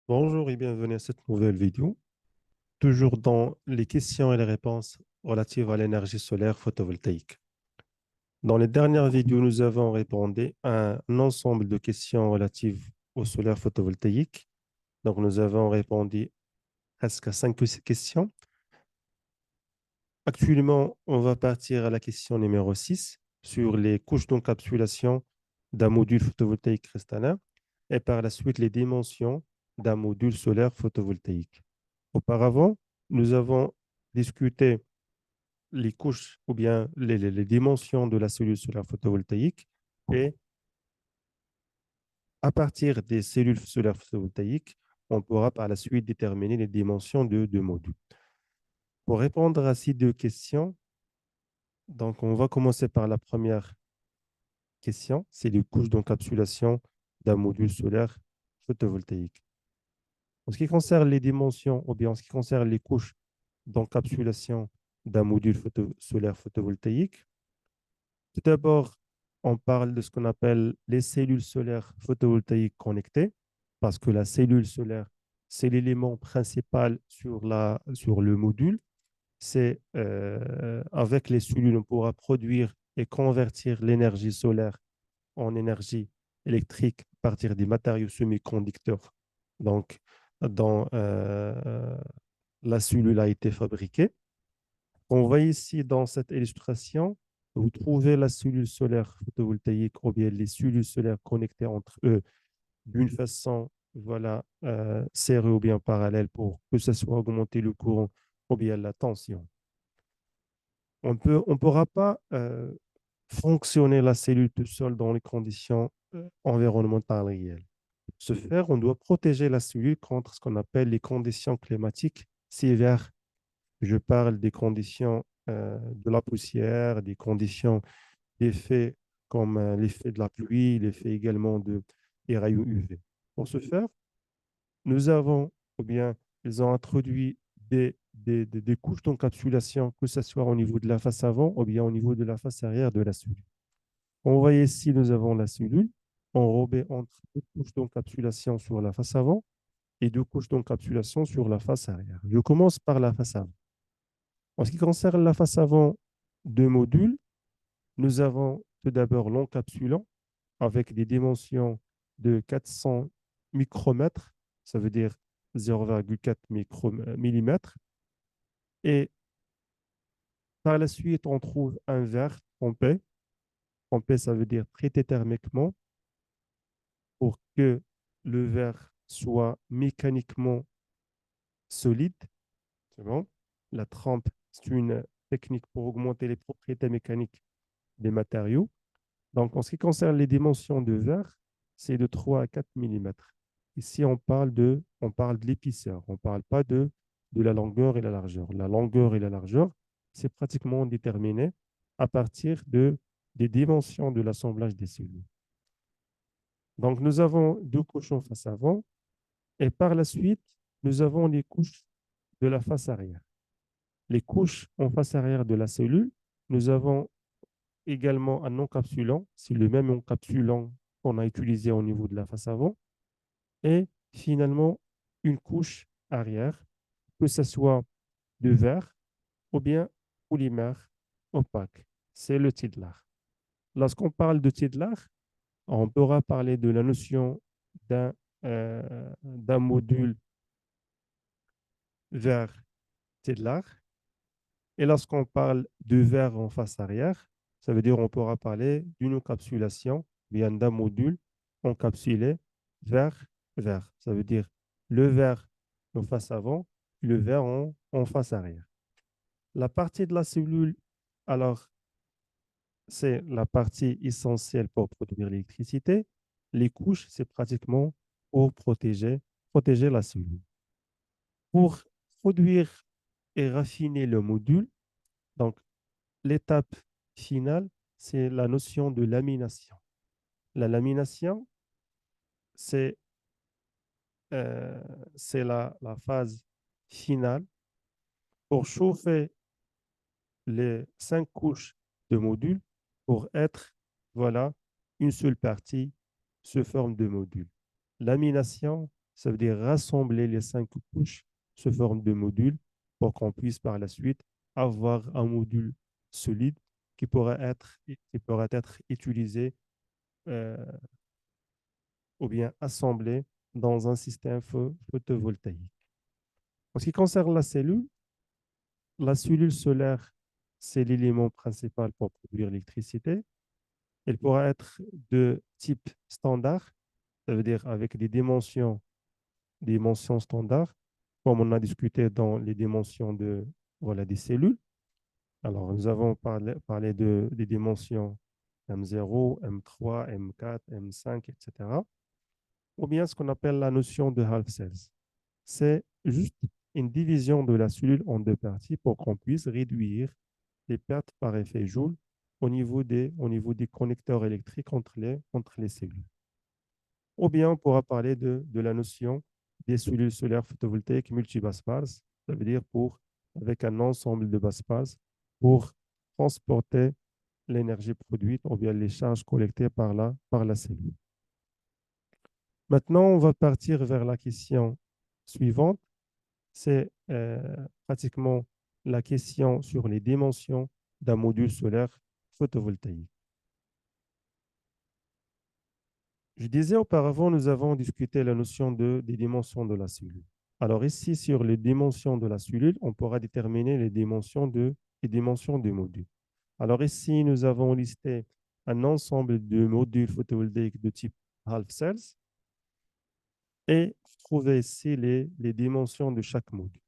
Bonjour et bienvenue à cette nouvelle vidéo. Toujours dans les questions et les réponses relatives à l'énergie solaire photovoltaïque. Dans les dernières vidéos, nous avons répondu à un ensemble de questions relatives au solaire photovoltaïque. Donc, nous avons répondu presque à 5 questions. Actuellement, on va partir à la question numéro 6 sur les couches d'encapsulation d'un module photovoltaïque cristallin et par la suite les dimensions d'un module solaire photovoltaïque. Auparavant, nous avons discuté les couches ou bien les dimensions de la cellule solaire photovoltaïque et à partir des cellules solaires photovoltaïques, on pourra par la suite déterminer les dimensions de deux modules. Pour répondre à ces 2 questions, donc on va commencer par la première question, c'est les couches d'encapsulation d'un module solaire photovoltaïque. En ce qui concerne les dimensions ou bien en ce qui concerne les couches d'encapsulation d'un module solaire photovoltaïque, tout d'abord, on parle de ce qu'on appelle les cellules solaires photovoltaïques connectées, parce que la cellule solaire, c'est l'élément principal sur le module. C'est avec les cellules, on pourra produire et convertir l'énergie solaire en énergie électrique à partir des matériaux semi-conducteurs. Donc, dans la cellule a été fabriquée. On voit ici dans cette illustration, vous trouvez la cellule solaire photovoltaïque ou bien les cellules solaires connectées entre eux d'une façon voilà, serrée ou bien parallèle pour que ce soit augmenter le courant ou bien la tension. On pourra pas fonctionner la cellule tout seul dans les conditions environnementales réelles. Pour ce faire, on doit protéger la cellule contre ce qu'on appelle les conditions climatiques sévères. Je parle des conditions de la poussière, des conditions d'effets comme l'effet de la pluie, l'effet également des rayons UV. Pour ce faire, nous avons, ou bien ils ont introduit des couches d'encapsulation, que ce soit au niveau de la face avant ou bien au niveau de la face arrière de la cellule. On voit ici, nous avons la cellule enrobée entre 2 couches d'encapsulation sur la face avant et 2 couches d'encapsulation sur la face arrière. Je commence par la face avant. En ce qui concerne la face avant de module, nous avons tout d'abord l'encapsulant avec des dimensions de 400 micromètres, ça veut dire 0,4 millimètres. Et par la suite, on trouve un verre trempé. Trempé, ça veut dire traité thermiquement pour que le verre soit mécaniquement solide. C'est bon. La trempe, c'est une technique pour augmenter les propriétés mécaniques des matériaux. Donc, en ce qui concerne les dimensions de verre, c'est de 3 à 4 millimètres. Ici, on parle de l'épaisseur. On ne parle pas de la longueur et la largeur. La longueur et la largeur, c'est pratiquement déterminé à partir des dimensions de l'assemblage des cellules. Donc, nous avons 2 couches en face avant et par la suite, nous avons les couches de la face arrière. Les couches en face arrière de la cellule, nous avons également un encapsulant, c'est le même encapsulant qu'on a utilisé au niveau de la face avant, et finalement une couche arrière, que ce soit de verre ou bien polymère opaque. C'est le Tidlar. Lorsqu'on parle de Tidlar, on pourra parler de la notion d'un module verre Tidlar. Et lorsqu'on parle de verre en face arrière, ça veut dire on pourra parler d'une encapsulation, bien d'un module encapsulé verre. Ça veut dire le verre en face avant, le verre en face arrière. La partie de la cellule, alors, c'est la partie essentielle pour produire l'électricité. Les couches, c'est pratiquement pour protéger la cellule. Pour produire et raffiner le module, donc l'étape finale, c'est la notion de lamination. La lamination, c'est euh, c'est la phase finale pour chauffer les 5 couches de module pour être, voilà, une seule partie se forme de module. Lamination, Ça veut dire rassembler les 5 couches sous forme de modules pour qu'on puisse par la suite avoir un module solide qui pourra être utilisé euh, ou bien assemblé dans un système photovoltaïque. En ce qui concerne la cellule solaire, c'est l'élément principal pour produire l'électricité. Elle pourra être de type standard, ça veut dire avec des dimensions standards, comme on a discuté dans les dimensions voilà, des cellules. Alors, nous avons parlé des dimensions M0, M3, M4, M5, etc. Ou bien ce qu'on appelle la notion de half cells. C'est juste une division de la cellule en deux parties pour qu'on puisse réduire les pertes par effet Joule au niveau des connecteurs électriques entre les cellules. Ou bien on pourra parler de la notion des cellules solaires photovoltaïques multi-basse-phase, ça veut dire avec un ensemble de basse-phase pour transporter l'énergie produite ou bien les charges collectées par la cellule. Maintenant, on va partir vers la question suivante. C'est pratiquement la question sur les dimensions d'un module solaire photovoltaïque. Je disais auparavant, nous avons discuté la notion des dimensions de la cellule. Alors ici, sur les dimensions de la cellule, on pourra déterminer les dimensions du module. Alors ici, nous avons listé un ensemble de modules photovoltaïques de type half cells et trouver ici les dimensions de chaque module.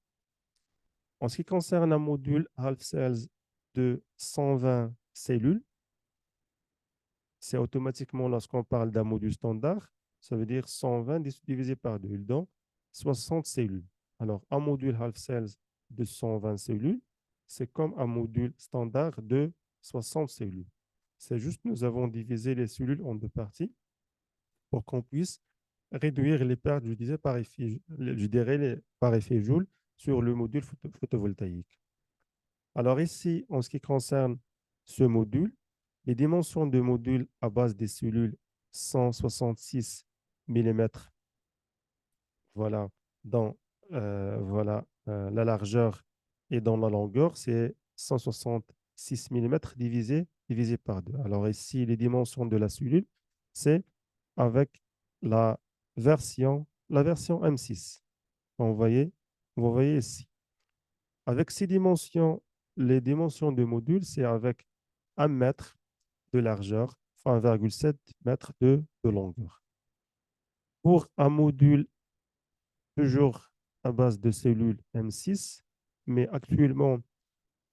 En ce qui concerne un module half cells de 120 cellules, c'est automatiquement, lorsqu'on parle d'un module standard, ça veut dire 120 divisé par 2, donc 60 cellules. Alors, un module half cells de 120 cellules, c'est comme un module standard de 60 cellules. C'est juste, nous avons divisé les cellules en deux parties pour qu'on puisse réduire les pertes, je disais, par effet Joule sur le module photovoltaïque. Alors ici, en ce qui concerne ce module, les dimensions de module à base des cellules 166 mm, voilà, dans la largeur et dans la longueur, c'est 166 mm divisé par 2. Alors ici, les dimensions de la cellule, c'est avec la la version M6. Vous voyez ici. Avec ces dimensions, les dimensions de module, c'est avec 1 mètre de largeur, 1,7 mètres de longueur. Pour un module toujours à base de cellules M6, mais actuellement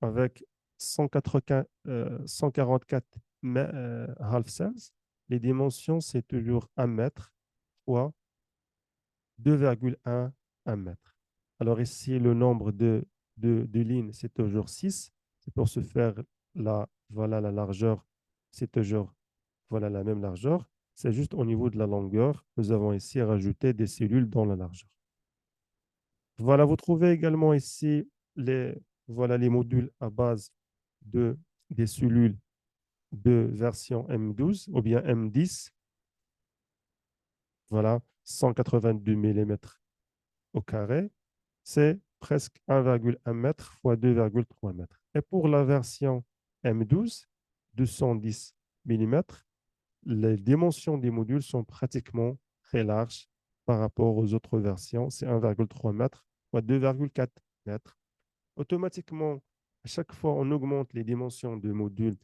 avec 144 half cells, les dimensions, c'est toujours 1 mètre fois 2,1 mètre. Alors ici, le nombre de lignes, c'est toujours 6. C'est pour se faire la largeur, c'est toujours la même largeur. C'est juste au niveau de la longueur, nous avons ici rajouté des cellules dans la largeur. Voilà, vous trouvez également ici les modules à base des cellules de version M12 ou bien M10. Voilà, 182 mm au carré. C'est presque 1,1 mètre fois 2,3 mètres. Et pour la version M12, 210 mm, les dimensions des modules sont pratiquement très larges par rapport aux autres versions. C'est 1,3 mètre fois 2,4 mètres. Automatiquement, à chaque fois, on augmente les dimensions de modules.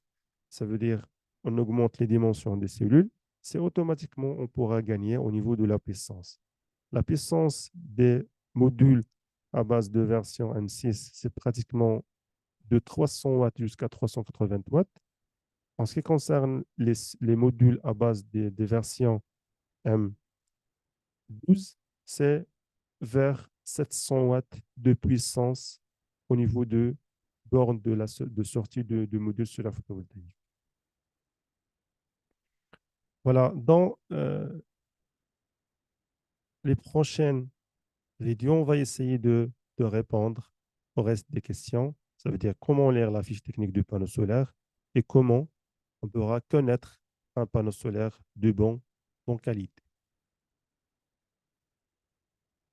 Ça veut dire on augmente les dimensions des cellules. C'est automatiquement, on pourra gagner au niveau de la puissance. La puissance des modules à base de version M6, c'est pratiquement de 300 watts jusqu'à 380 watts. En ce qui concerne les modules à base des versions M12, c'est vers 700 watts de puissance au niveau de borne de sortie de modules solaire photovoltaïque. Voilà, dans les prochaines vidéos, on va essayer de répondre au reste des questions. Ça veut dire comment lire la fiche technique du panneau solaire et comment on pourra connaître un panneau solaire de bonne qualité.